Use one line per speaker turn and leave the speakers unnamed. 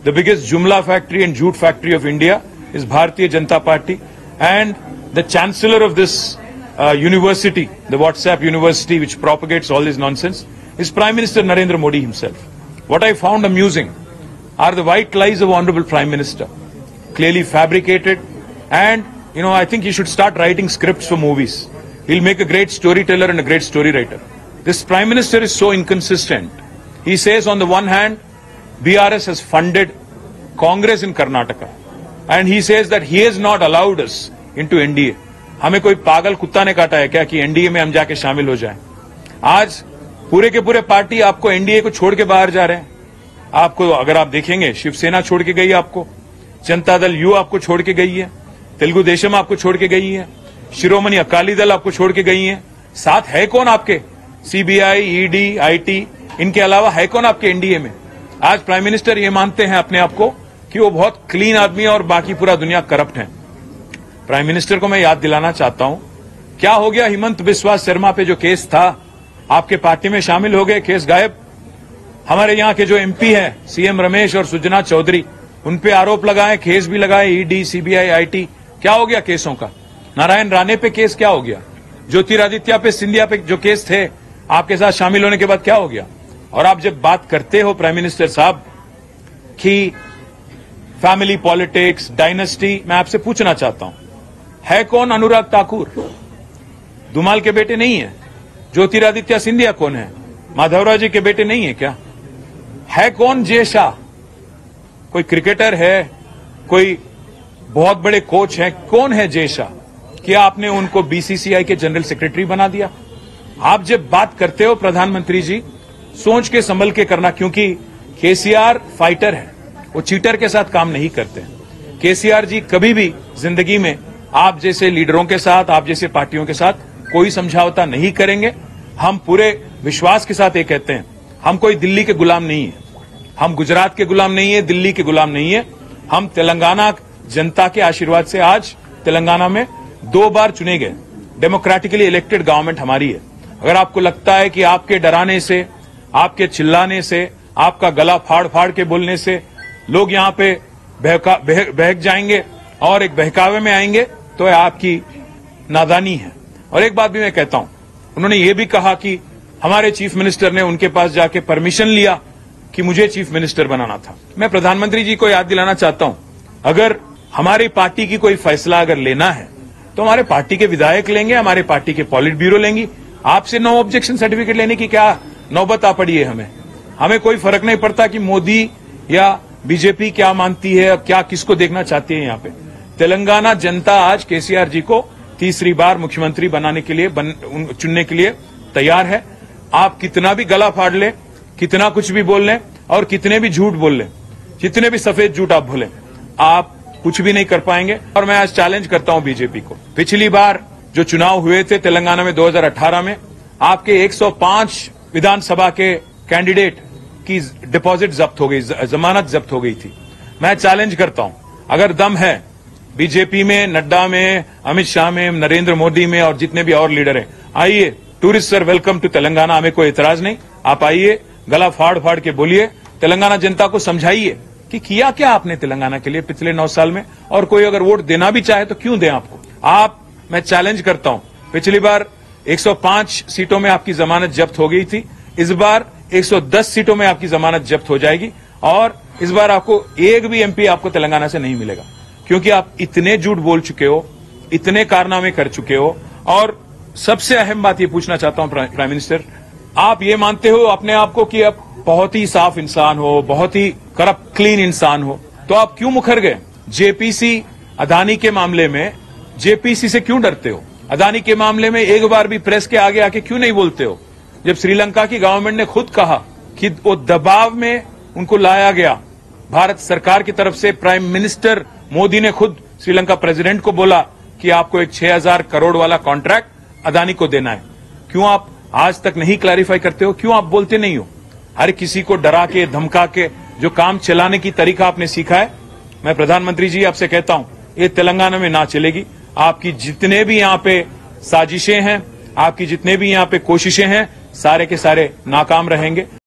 The biggest Jumla factory and jute factory of India is Bharatiya Janata Party, and the chancellor of this university, the WhatsApp university which propagates all this nonsense, is Prime Minister Narendra Modi himself. What I found amusing are the white lies of Honorable Prime Minister, clearly fabricated, and I think he should start writing scripts for movies. He'll make a great storyteller and a great story writer. This Prime Minister is so inconsistent. He says on the one hand, BRS has funded Congress in Karnataka, and he says that he has not allowed us into NDA. हमें कोई पागल कुत्ता ने काटा है क्या कि NDA में हम जाके शामिल हो जाएं? आज पूरे के पूरे पार्टी आपको एनडीए को छोड़ के बाहर जा रहे हैं। आपको अगर आप देखेंगे, शिवसेना छोड़ के गई आपको, जनता दल यू आपको छोड़ के गई है, तेलुगु देशम आपको छोड़ के गई है, शिरोमणि अकाली दल आपको छोड़ के गई है। साथ है कौन आपके? सीबीआई, ईडी, आईटी, इनके अलावा है कौन आपके एनडीए में? आज प्राइम मिनिस्टर ये मानते हैं अपने आप को कि वो बहुत क्लीन आदमी है और बाकी पूरा दुनिया करप्ट है। प्राइम मिनिस्टर को मैं याद दिलाना चाहता हूं, क्या हो गया हिमंत बिस्वा शर्मा पे जो केस था, आपके पार्टी में शामिल हो गए, केस गायब। हमारे यहां के जो एमपी हैं, सीएम रमेश और सुजना चौधरी, उन पे आरोप लगाए, केस भी लगाए, ईडी, सीबीआई, आईटी, क्या हो गया केसों का? नारायण राणे पे केस क्या हो गया? ज्योतिरादित्य पे, सिंधिया पे जो केस थे, आपके साथ शामिल होने के बाद क्या हो गया? और आप जब बात करते हो प्राइम मिनिस्टर साहब कि फैमिली पॉलिटिक्स, डायनेस्टी, मैं आपसे पूछना चाहता हूं, है कौन अनुराग ठाकुर? धुमाल के बेटे नहीं है? ज्योतिरादित्य सिंधिया कौन है? माधवराव जी के बेटे नहीं है क्या? है कौन जय शाह? कोई क्रिकेटर है? कोई बहुत बड़े कोच हैं? कौन है जय शाह? क्या आपने उनको बीसीसीआई के जनरल सेक्रेटरी बना दिया? आप जब बात करते हो प्रधानमंत्री जी, सोच के संभल के करना, क्योंकि केसीआर फाइटर है, वो चीटर के साथ काम नहीं करते। केसीआर जी कभी भी जिंदगी में आप जैसे लीडरों के साथ, आप जैसे पार्टियों के साथ कोई समझौता नहीं करेंगे। हम पूरे विश्वास के साथ ये कहते हैं, हम कोई दिल्ली के गुलाम नहीं है, हम गुजरात के गुलाम नहीं है, दिल्ली के गुलाम नहीं है। हम तेलंगाना जनता के आशीर्वाद से आज तेलंगाना में 2 बार चुने गए, डेमोक्रेटिकली इलेक्टेड गवर्नमेंट हमारी है। अगर आपको लगता है कि आपके डराने से, आपके चिल्लाने से, आपका गला फाड़ फाड़ के बोलने से लोग यहां पे बहक जाएंगे और एक बहकावे में आएंगे, तो आपकी नादानी है। और एक बात भी मैं कहता हूं, उन्होंने ये भी कहा कि हमारे चीफ मिनिस्टर ने उनके पास जाके परमिशन लिया कि मुझे चीफ मिनिस्टर बनाना था। मैं प्रधानमंत्री जी को याद दिलाना चाहता हूं, अगर हमारी पार्टी की कोई फैसला अगर लेना है तो हमारे पार्टी के विधायक लेंगे, हमारे पार्टी के पॉलिट ब्यूरो लेंगी। आपसे नो ऑब्जेक्शन सर्टिफिकेट लेने की क्या नौबत आ पड़ी है? हमें कोई फर्क नहीं पड़ता कि मोदी या बीजेपी क्या मानती है, क्या किसको देखना चाहती है। यहां पे तेलंगाना जनता आज केसीआर जी को तीसरी बार मुख्यमंत्री बनाने के लिए, चुनने के लिए तैयार है। आप कितना भी गला फाड़ ले, कितना कुछ भी बोल लें और कितने भी झूठ बोल लें, जितने भी सफेद झूठ आप बोलें, आप कुछ भी नहीं कर पाएंगे। और मैं आज चैलेंज करता हूं बीजेपी को, पिछली बार जो चुनाव हुए थे तेलंगाना में 2018 में, आपके 105 विधानसभा के कैंडिडेट की डिपॉजिट जब्त हो गई, जमानत जब्त हो गई थी। मैं चैलेंज करता हूं, अगर दम है बीजेपी में, नड्डा में, अमित शाह में, नरेंद्र मोदी में और जितने भी और लीडर हैं, आइए, tourist sir welcome to Telangana, हमें कोई एतराज नहीं। आप आइए, गला फाड़ फाड़ के बोलिए, तेलंगाना जनता को समझाइए कि किया क्या आपने तेलंगाना के लिए पिछले 9 साल में, और कोई अगर वोट देना भी चाहे तो क्यों दें आपको। मैं चैलेंज करता हूं, पिछली बार 105 सीटों में आपकी जमानत जब्त हो गई थी, इस बार 110 सीटों में आपकी जमानत जब्त हो जाएगी, और इस बार आपको एक भी एमपी आपको तेलंगाना से नहीं मिलेगा, क्योंकि आप इतने झूठ बोल चुके हो, इतने कारनामे कर चुके हो। और सबसे अहम बात ये पूछना चाहता हूं प्राइम मिनिस्टर, आप ये मानते हो अपने आप को कि आप बहुत ही साफ इंसान हो, बहुत ही करप्ट क्लीन इंसान हो, तो आप क्यों मुखर गए? जेपीसी अदानी के मामले में जेपीसी से क्यों डरते हो? अदानी के मामले में एक बार भी प्रेस के आगे आके क्यों नहीं बोलते हो? जब श्रीलंका की गवर्नमेंट ने खुद कहा कि वो दबाव में उनको लाया गया भारत सरकार की तरफ से, प्राइम मिनिस्टर मोदी ने खुद श्रीलंका प्रेसिडेंट को बोला कि आपको एक 6000 करोड़ वाला कॉन्ट्रैक्ट अदानी को देना है, क्यों आप आज तक नहीं क्लैरिफाई करते हो? क्यों आप बोलते नहीं हो? हर किसी को डरा के, धमका के जो काम चलाने की तरीका आपने सीखा है, मैं प्रधानमंत्री जी आपसे कहता हूं, ये तेलंगाना में ना चलेगी। आपकी जितने भी यहां पे साजिशें हैं, आपकी जितने भी यहां पे कोशिशें हैं, सारे के सारे नाकाम रहेंगे।